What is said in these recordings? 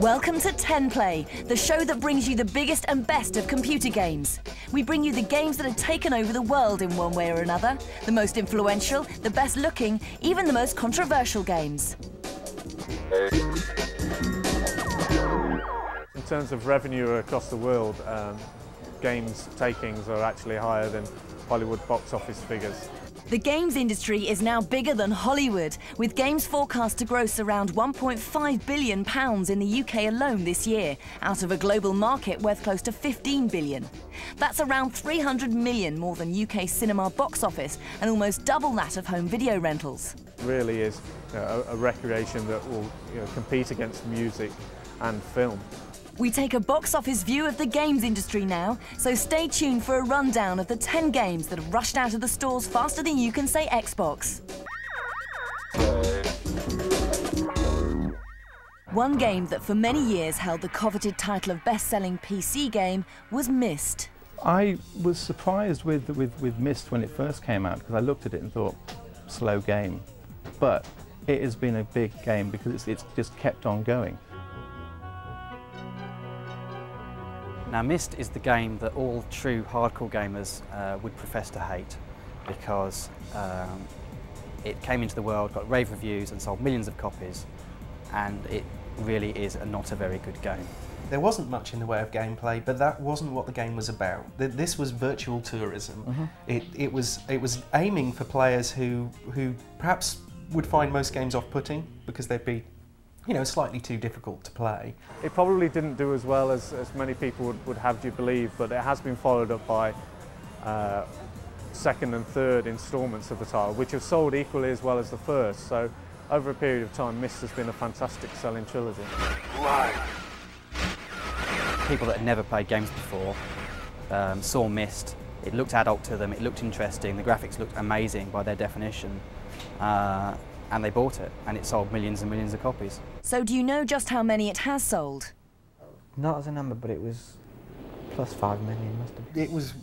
Welcome to 10Play, the show that brings you the biggest and best of computer games. We bring you the games that have taken over the world in one way or another, the most influential, the best looking, even the most controversial games. In terms of revenue across the world, games takings are actually higher than Hollywood box office figures. The games industry is now bigger than Hollywood, with games forecast to gross around £1.5 billion in the UK alone this year, out of a global market worth close to £15 billion. That's around 300 million more than UK cinema box office and almost double that of home video rentals. It really is a recreation that will compete against music and film. We take a box office view of the games industry now, so stay tuned for a rundown of the 10 games that have rushed out of the stores faster than you can say Xbox. One game that for many years held the coveted title of best-selling PC game was Myst. I was surprised with Myst when it first came out, because I looked at it and thought, slow game. But it has been a big game because it's just kept on going. Now, Myst is the game that all true hardcore gamers would profess to hate, because it came into the world, got rave reviews and sold millions of copies, and it really is not a very good game. There wasn't much in the way of gameplay, but that wasn't what the game was about. This was virtual tourism. It was aiming for players who perhaps would find most games off-putting because they'd be slightly too difficult to play. It probably didn't do as well as many people would have you believe, but it has been followed up by second and third instalments of the title, which have sold equally as well as the first. So over a period of time, Myst has been a fantastic selling trilogy. People that had never played games before saw Myst. It looked adult to them, it looked interesting, the graphics looked amazing by their definition. And they bought it, and it sold millions and millions of copies. So do you know just how many it has sold? Not as a number, but it was plus 5 million, must have been. It was,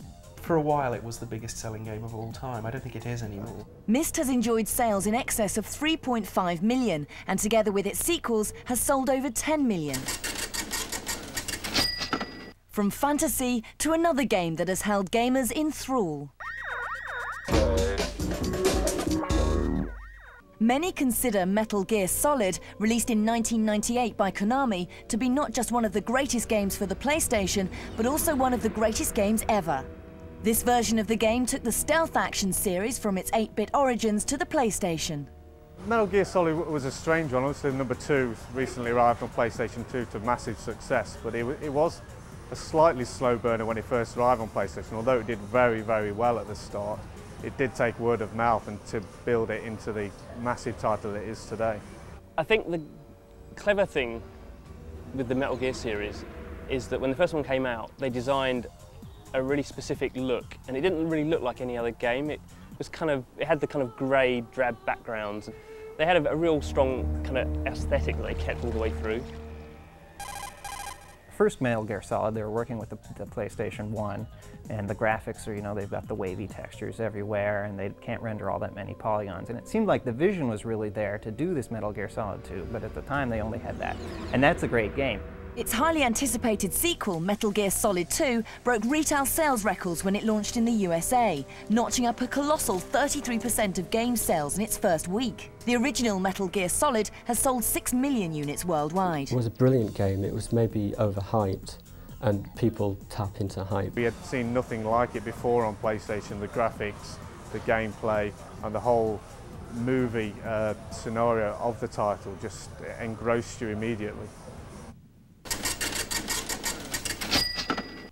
for a while, it was the biggest selling game of all time. I don't think it is anymore. Myst has enjoyed sales in excess of 3.5 million, and together with its sequels, has sold over 10 million. From fantasy to another game that has held gamers in thrall. Many consider Metal Gear Solid, released in 1998 by Konami, to be not just one of the greatest games for the PlayStation, but also one of the greatest games ever. This version of the game took the stealth action series from its 8-bit origins to the PlayStation. Metal Gear Solid was a strange one. Obviously, number 2 recently arrived on PlayStation 2 to massive success, but it was a slightly slow burner when it first arrived on PlayStation, although it did very, very well at the start. It did take word of mouth and to build it into the massive title it is today. I think the clever thing with the Metal Gear series is that when the first one came out, they designed a really specific look, and it didn't really look like any other game. It had the kind of grey, drab backgrounds. They had a real strong kind of aesthetic that they kept all the way through. First Metal Gear Solid, they were working with the PlayStation 1, and the graphics are, they've got the wavy textures everywhere, and they can't render all that many polygons. And it seemed like the vision was really there to do this Metal Gear Solid 2, but at the time they only had that. And that's a great game. Its highly anticipated sequel, Metal Gear Solid 2, broke retail sales records when it launched in the USA, notching up a colossal 33% of game sales in its first week. The original Metal Gear Solid has sold 6 million units worldwide. It was a brilliant game. It was maybe overhyped, and people tap into hype. We had seen nothing like it before on PlayStation. The graphics, the gameplay, and the whole movie scenario of the title just engrossed you immediately.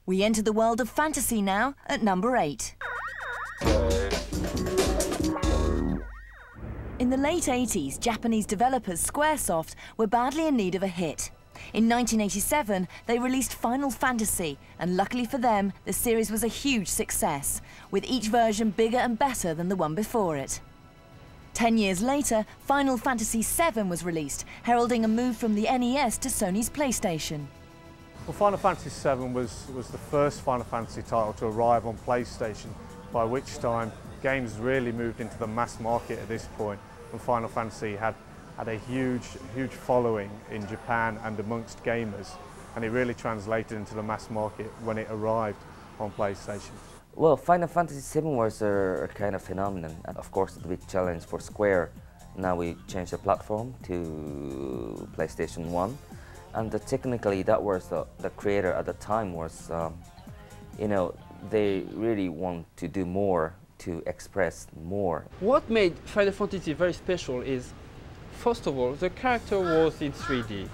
We enter the world of fantasy now at number 8. In the late 80s, Japanese developers Squaresoft were badly in need of a hit. In 1987, they released Final Fantasy, and luckily for them, the series was a huge success, with each version bigger and better than the one before it. 10 years later, Final Fantasy VII was released, heralding a move from the NES to Sony's PlayStation. Well, Final Fantasy VII was the first Final Fantasy title to arrive on PlayStation, by which time games really moved into the mass market at this point, when Final Fantasy had had a huge following in Japan and amongst gamers, and it really translated into the mass market when it arrived on PlayStation. Well, Final Fantasy VII was a kind of phenomenon, and of course the big challenge for Square. Now we changed the platform to PlayStation 1, and technically that was the creator at the time was, you know, they really want to do more, to express more. What made Final Fantasy very special is, first of all, the character was in 3D,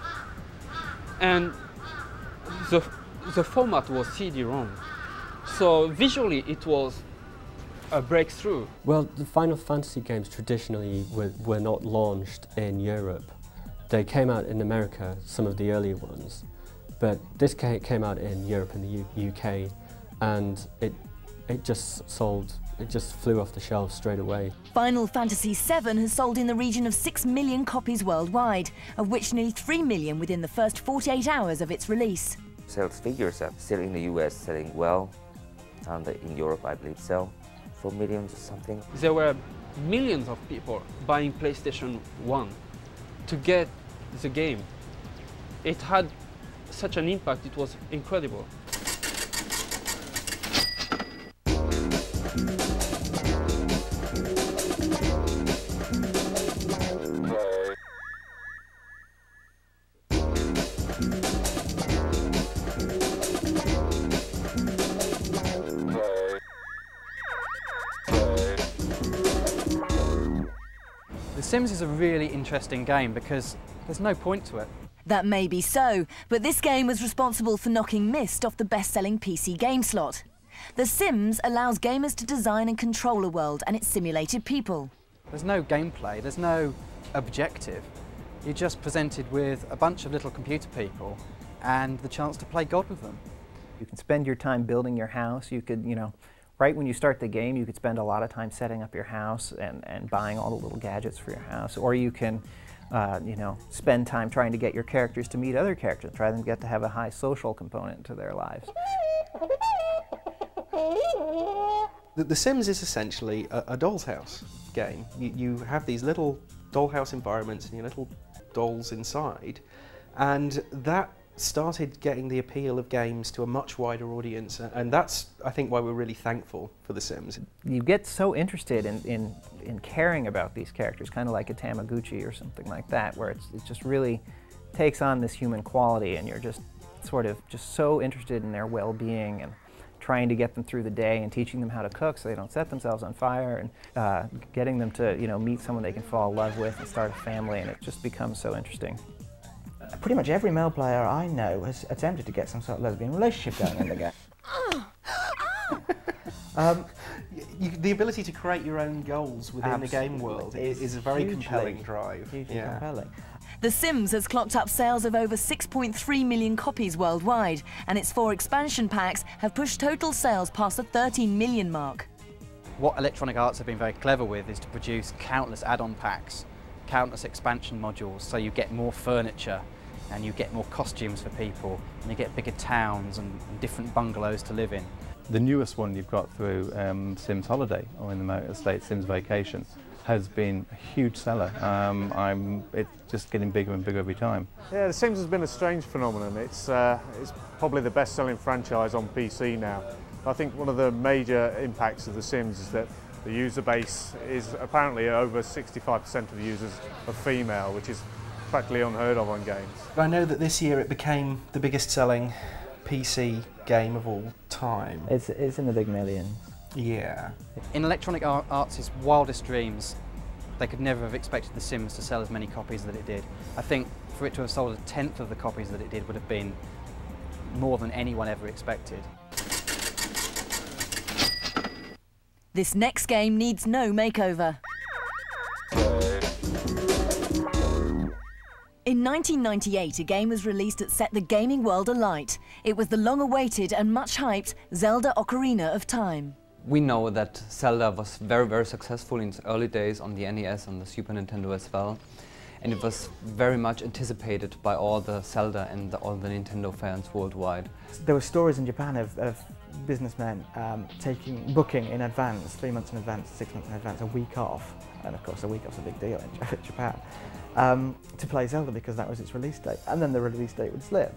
and the format was CD-ROM. So visually it was a breakthrough. Well, the Final Fantasy games traditionally were not launched in Europe. They came out in America, some of the earlier ones, but this came out in Europe and the UK, and it just sold. It just flew off the shelves straight away. Final Fantasy VII has sold in the region of 6 million copies worldwide, of which nearly 3 million within the first 48 hours of its release. Sales figures are still in the US selling well, and in Europe I believe so, 4 million or something. There were millions of people buying PlayStation 1 to get the game. It had such an impact, it was incredible. The Sims is a really interesting game because there's no point to it. That may be so, but this game was responsible for knocking Myst off the best-selling PC game slot. The Sims allows gamers to design and control a world and its simulated people. There's no gameplay, there's no objective. You're just presented with a bunch of little computer people and the chance to play God with them. You can spend your time building your house. You could, right when you start the game, you could spend a lot of time setting up your house and buying all the little gadgets for your house. Or you can, spend time trying to get your characters to meet other characters, try them to get to have a high social component to their lives. The Sims is essentially a doll's house game. You have these little dollhouse environments and your little dolls inside, and that started getting the appeal of games to a much wider audience, and that's, I think, why we're really thankful for The Sims. You get so interested in caring about these characters, kind of like a Tamagotchi or something like that, where it just really takes on this human quality, and you're just sort of just so interested in their well-being and trying to get them through the day and teaching them how to cook so they don't set themselves on fire, and getting them to meet someone they can fall in love with and start a family, and it just becomes so interesting. Pretty much every male player I know has attempted to get some sort of lesbian relationship going in the game. The ability to create your own goals within the game world is a very compelling drive. Hugely compelling. The Sims has clocked up sales of over 6.3 million copies worldwide, and its 4 expansion packs have pushed total sales past the 13 million mark. What Electronic Arts have been very clever with is to produce countless add-on packs, countless expansion modules, so you get more furniture and you get more costumes for people, and you get bigger towns and different bungalows to live in. The newest one you've got through Sims Holiday, or in the United States, Sims Vacation, has been a huge seller. It's just getting bigger and bigger every time. Yeah, The Sims has been a strange phenomenon. It's probably the best-selling franchise on PC now. I think one of the major impacts of The Sims is that the user base is apparently over 65% of the users are female, which is practically unheard of on games. I know that this year it became the biggest selling PC game of all time. It's in the big millions. Yeah. In Electronic Arts' wildest dreams, they could never have expected The Sims to sell as many copies that it did. I think for it to have sold a tenth of the copies that it did would have been more than anyone ever expected. This next game needs no makeover. In 1998, a game was released that set the gaming world alight. It was the long-awaited and much-hyped Zelda Ocarina of Time. We know that Zelda was very, very successful in its early days on the NES and the Super Nintendo as well. And it was very much anticipated by all the Zelda and all the Nintendo fans worldwide. There were stories in Japan of businessmen booking in advance, 3 months in advance, 6 months in advance, a week off, and of course a week off's a big deal in Japan, to play Zelda because that was its release date, and then the release date would slip,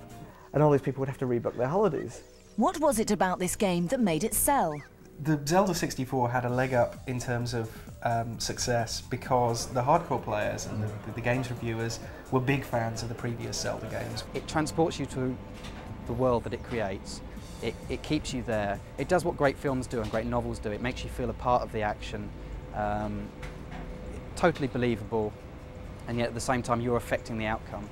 and all these people would have to rebook their holidays. What was it about this game that made it sell? The Zelda 64 had a leg up in terms of success because the hardcore players and the games reviewers were big fans of the previous Zelda games. It transports you to the world that it creates. It keeps you there. It does what great films do and great novels do. It makes you feel a part of the action. Totally believable, and yet at the same time you're affecting the outcome.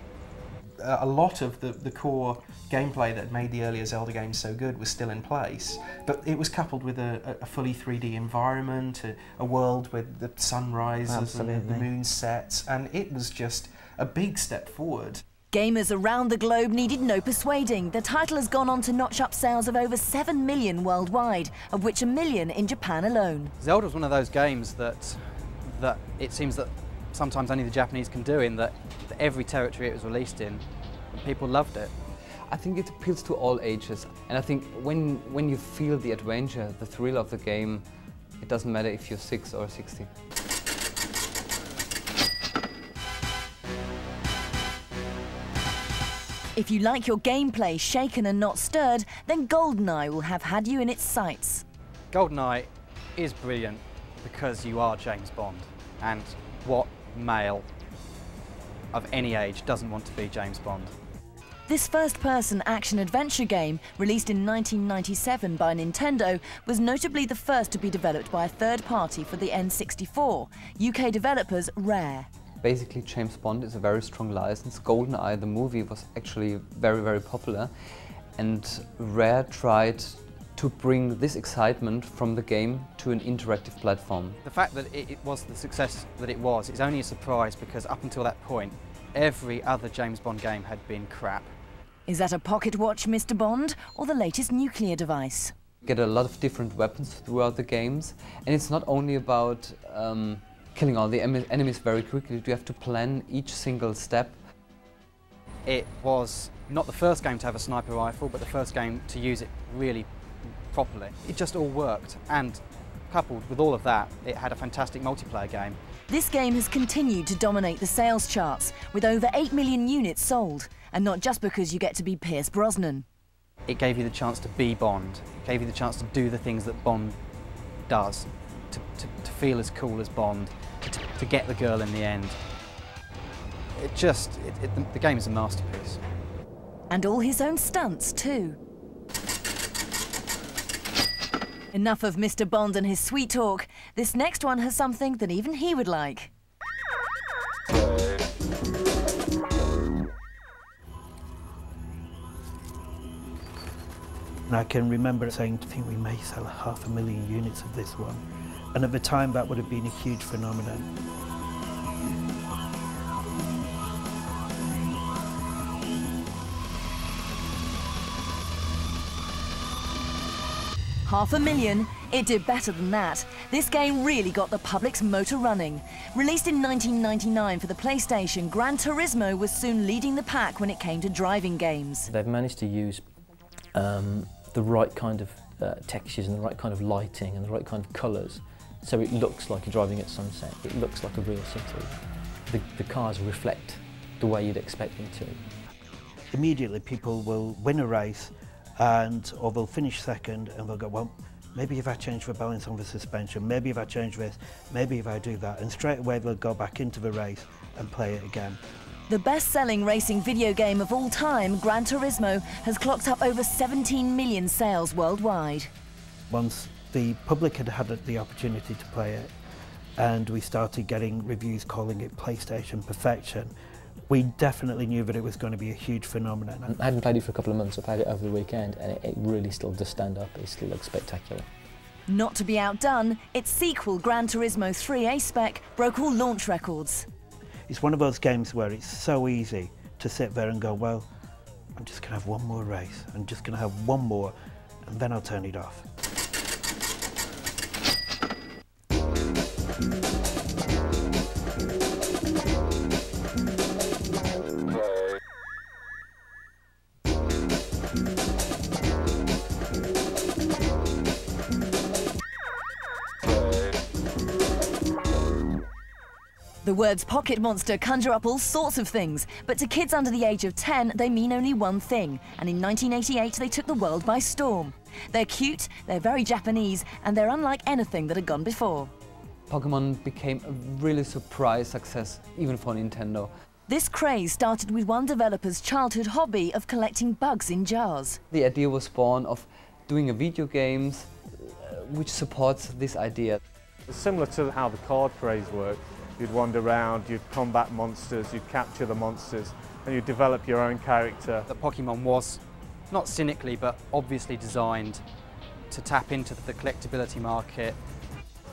A lot of the core gameplay that made the earlier Zelda games so good was still in place, but it was coupled with a fully 3D environment, a world where the sun rises and the moon sets, and it was just a big step forward. Gamers around the globe needed no persuading. The title has gone on to notch up sales of over 7 million worldwide, of which 1 million in Japan alone. Zelda was one of those games that it seems that sometimes only the Japanese can do, in that every territory it was released in, people loved it. I think it appeals to all ages, and I think when you feel the adventure, the thrill of the game, it doesn't matter if you're 6 or 60. If you like your gameplay shaken and not stirred, then GoldenEye will have had you in its sights. GoldenEye is brilliant because you are James Bond, and what male of any age doesn't want to be James Bond? This first-person action-adventure game, released in 1997 by Nintendo, was notably the first to be developed by a third party for the N64, UK developers Rare. Basically, James Bond is a very strong license. GoldenEye, the movie, was actually very, very popular, and Rare tried to bring this excitement from the game to an interactive platform. The fact that it was the success that it was is only a surprise because up until that point, every other James Bond game had been crap. Is that a pocket watch, Mr. Bond, or the latest nuclear device? You get a lot of different weapons throughout the games, and it's not only about killing all the enemies very quickly. You have to plan each single step. It was not the first game to have a sniper rifle, but the first game to use it really properly. It just all worked, and coupled with all of that, it had a fantastic multiplayer game. This game has continued to dominate the sales charts, with over 8 million units sold, and not just because you get to be Pierce Brosnan. It gave you the chance to be Bond. It gave you the chance to do the things that Bond does, to feel as cool as Bond, to get the girl in the end. The game is a masterpiece. And all his own stunts, too. Enough of Mr. Bond and his sweet talk. This next one has something that even he would like. And I can remember saying, I think we may sell 500,000 units of this one. And at the time, that would have been a huge phenomenon. $500,000? It did better than that. This game really got the public's motor running. Released in 1999 for the PlayStation, Gran Turismo was soon leading the pack when it came to driving games. They've managed to use the right kind of textures and the right kind of lighting and the right kind of colours, so it looks like you're driving at sunset. It looks like a real city. The cars reflect the way you'd expect them to. Immediately people will win a race or they'll finish second and they'll go, well, maybe if I change the balance on the suspension, maybe if I change this, maybe if I do that, and straight away they'll go back into the race and play it again. The best-selling racing video game of all time, Gran Turismo, has clocked up over 17 million sales worldwide. Once the public had had the opportunity to play it, and we started getting reviews calling it PlayStation perfection, we definitely knew that it was going to be a huge phenomenon. I hadn't played it for a couple of months. I played it over the weekend, and it really still does stand up. It still looks spectacular. Not to be outdone, its sequel, Gran Turismo 3 A-Spec, broke all launch records. It's one of those games where it's so easy to sit there and go, well, I'm just going to have one more race. I'm just going to have one more, and then I'll turn it off. The words Pocket Monster conjure up all sorts of things, but to kids under the age of 10, they mean only one thing, and in 1988 they took the world by storm. They're cute, they're very Japanese, and they're unlike anything that had gone before. Pokémon became a really surprise success, even for Nintendo. This craze started with one developer's childhood hobby of collecting bugs in jars. The idea was born of doing a video games which supports this idea. It's similar to how the card craze worked. You'd wander around, you'd combat monsters, you'd capture the monsters, and you'd develop your own character. That Pokémon was, not cynically, but obviously designed to tap into the collectability market.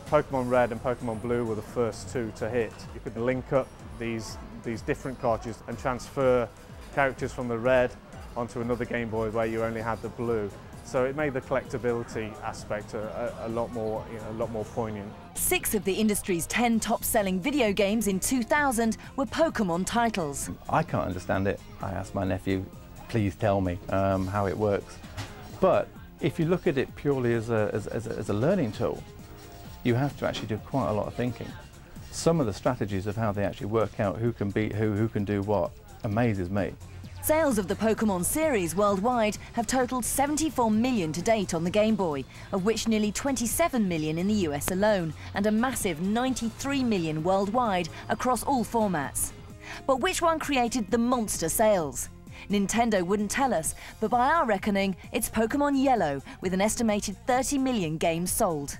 Pokémon Red and Pokémon Blue were the first two to hit. You could link up these different cartridges and transfer characters from the Red onto another Game Boy where you only had the Blue. So it made the collectability aspect a lot more, a lot more poignant. 6 of the industry's 10 top-selling video games in 2000 were Pokémon titles. I can't understand it. I asked my nephew, please tell me how it works. But if you look at it purely as a learning tool, you have to actually do quite a lot of thinking. Some of the strategies of how they actually work out who can beat who can do what, amazes me. Sales of the Pokémon series worldwide have totaled 74 million to date on the Game Boy, of which nearly 27 million in the US alone, and a massive 93 million worldwide across all formats. But which one created the monster sales? Nintendo wouldn't tell us, but by our reckoning, it's Pokémon Yellow, with an estimated 30 million games sold.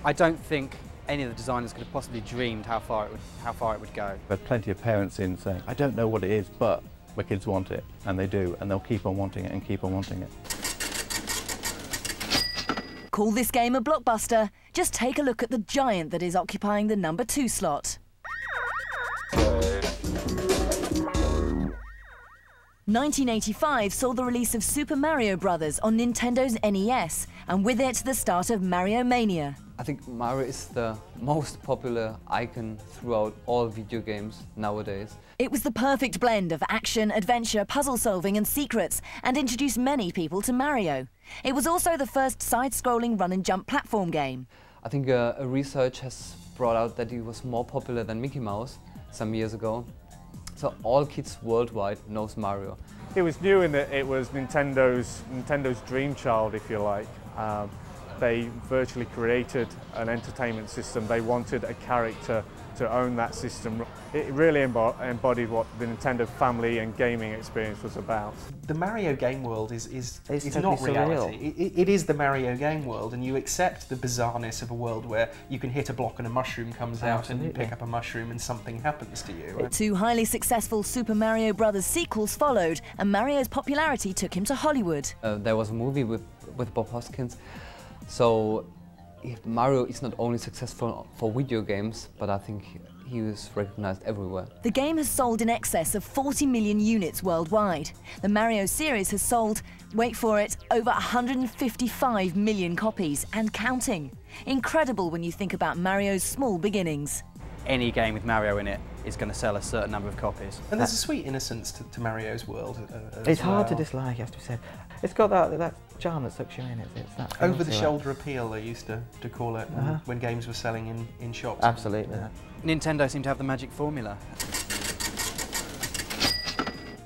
I don't think any of the designers could have possibly dreamed how far it would go. But plenty of parents in saying, I don't know what it is, but my kids want it, and they do, and they'll keep on wanting it and keep on wanting it. Call this game a blockbuster? Just take a look at the giant that is occupying the number 2 slot. 1985 saw the release of Super Mario Bros. On Nintendo's NES, and with it the start of Mario Mania. I think Mario is the most popular icon throughout all video games nowadays. It was the perfect blend of action, adventure, puzzle solving and secrets, and introduced many people to Mario. It was also the first side-scrolling run and jump platform game. I think a research has brought out that it was more popular than Mickey Mouse some years ago. So all kids worldwide knows Mario. It was new in that it was Nintendo's dream child, if you like. They virtually created an entertainment system. They wanted a character to own that system. It really embodied what the Nintendo family and gaming experience was about. The Mario game world is totally not reality. surreal. It is the Mario game world, and you accept the bizarreness of a world where you can hit a block and a mushroom comes out, and you pick up a mushroom and something happens to you. 2 highly successful Super Mario Bros. Sequels followed, and Mario's popularity took him to Hollywood. There was a movie with Bob Hoskins. So Mario is not only successful for video games, but I think he was recognized everywhere. The game has sold in excess of 40 million units worldwide. The Mario series has sold, wait for it, over 155 million copies and counting. Incredible when you think about Mario's small beginnings. Any game with Mario in it is going to sell a certain number of copies. And there's a sweet innocence to Mario's world. It's hard to dislike, has to be said. It's got that charm that sucks you in. It's that over-the-shoulder appeal, they used to call it when games were selling in shops. Absolutely. Nintendo seemed to have the magic formula.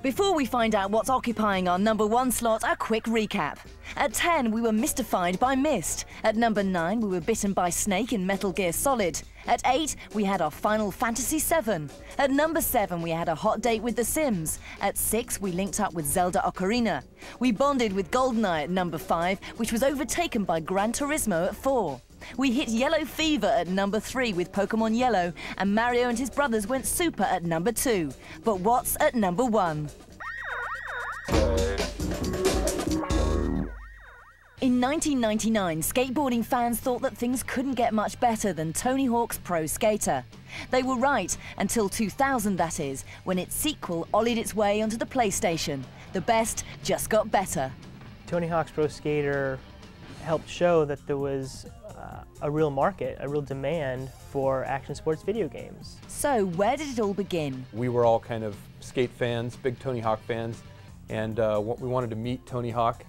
Before we find out what's occupying our number 1 slot, a quick recap. At 10, we were mystified by Myst. At number 9, we were bitten by Snake in Metal Gear Solid. At 8, we had our Final Fantasy VII. At number 7, we had a hot date with The Sims. At 6, we linked up with Zelda Ocarina. We bonded with GoldenEye at number 5, which was overtaken by Gran Turismo at 4. We hit yellow fever at number 3 with Pokémon Yellow, and Mario and his brothers went super at number 2. But what's at number 1? In 1999, skateboarding fans thought that things couldn't get much better than Tony Hawk's Pro Skater. They were right, until 2000 that is, when its sequel ollied its way onto the PlayStation. The best just got better. Tony Hawk's Pro Skater helped show that there was a real market, a real demand for action sports video games. So where did it all begin? We were all kind of skate fans, big Tony Hawk fans, and we wanted to meet Tony Hawk,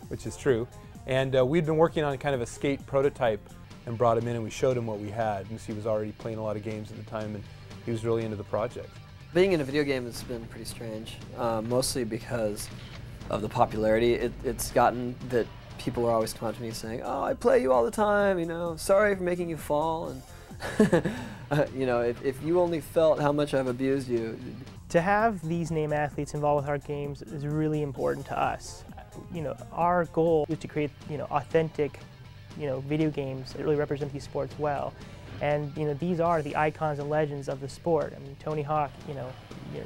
which is true. And we'd been working on kind of a skate prototype and brought him in and we showed him what we had. And he was already playing a lot of games at the time and he was really into the project. Being in a video game has been pretty strange, mostly because of the popularity it's gotten, that people are always coming up to me saying, "Oh, I play you all the time, you know, sorry for making you fall," and you know, if you only felt how much I've abused you. To have these name athletes involved with our games is really important to us. You know, our goal is to create, you know, authentic, you know, video games that really represent these sports well. And, you know, these are the icons and legends of the sport. I mean, Tony Hawk, you know,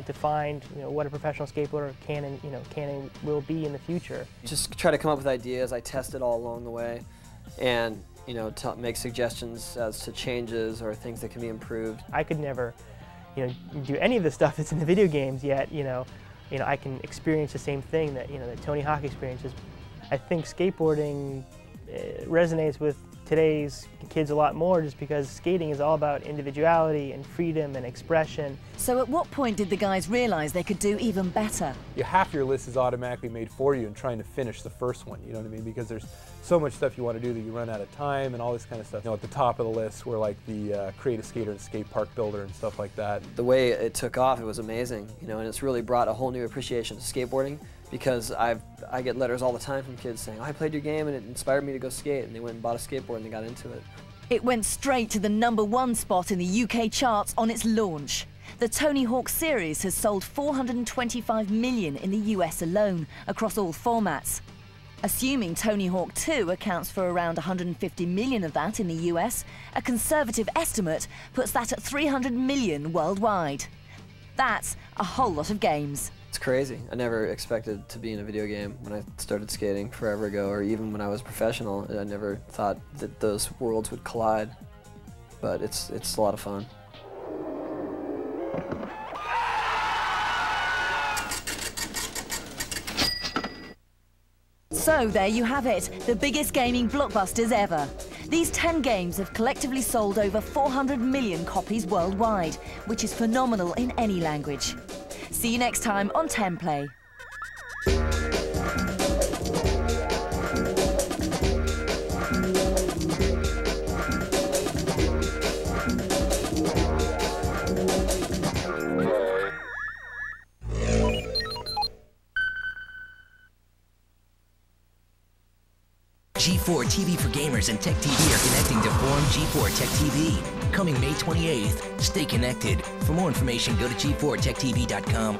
defined, you know, what a professional skateboarder can and will be in the future. Just try to come up with ideas. I test it all along the way, and, you know, make suggestions as to changes or things that can be improved. I could never, you know, do any of the stuff that's in the video games yet. You know, I can experience the same thing that, you know, that Tony Hawk experiences. I think skateboarding resonates with today's kids a lot more, just because skating is all about individuality and freedom and expression. So at what point did the guys realize they could do even better? Half your list is automatically made for you and trying to finish the first one, you know what I mean? Because there's so much stuff you want to do that you run out of time and all this kind of stuff. You know, at the top of the list were like the Create a Skater and Skate Park Builder and stuff like that. The way it took off, it was amazing, you know, and it's really brought a whole new appreciation to skateboarding, because I get letters all the time from kids saying, "Oh, I played your game and it inspired me to go skate," and they went and bought a skateboard and they got into it. It went straight to the #1 spot in the UK charts on its launch. The Tony Hawk series has sold 425 million in the US alone, across all formats. Assuming Tony Hawk 2 accounts for around 150 million of that in the US, a conservative estimate puts that at 300 million worldwide. That's a whole lot of games. It's crazy. I never expected to be in a video game when I started skating forever ago, or even when I was professional. I never thought that those worlds would collide, but it's a lot of fun. So there you have it, the biggest gaming blockbusters ever. These 10 games have collectively sold over 400 million copies worldwide, which is phenomenal in any language. See you next time on 10 Play. G4 TV for gamers and Tech TV are connecting to form G4 Tech TV. Coming May 28th. Stay connected. For more information, go to g4techtv.com.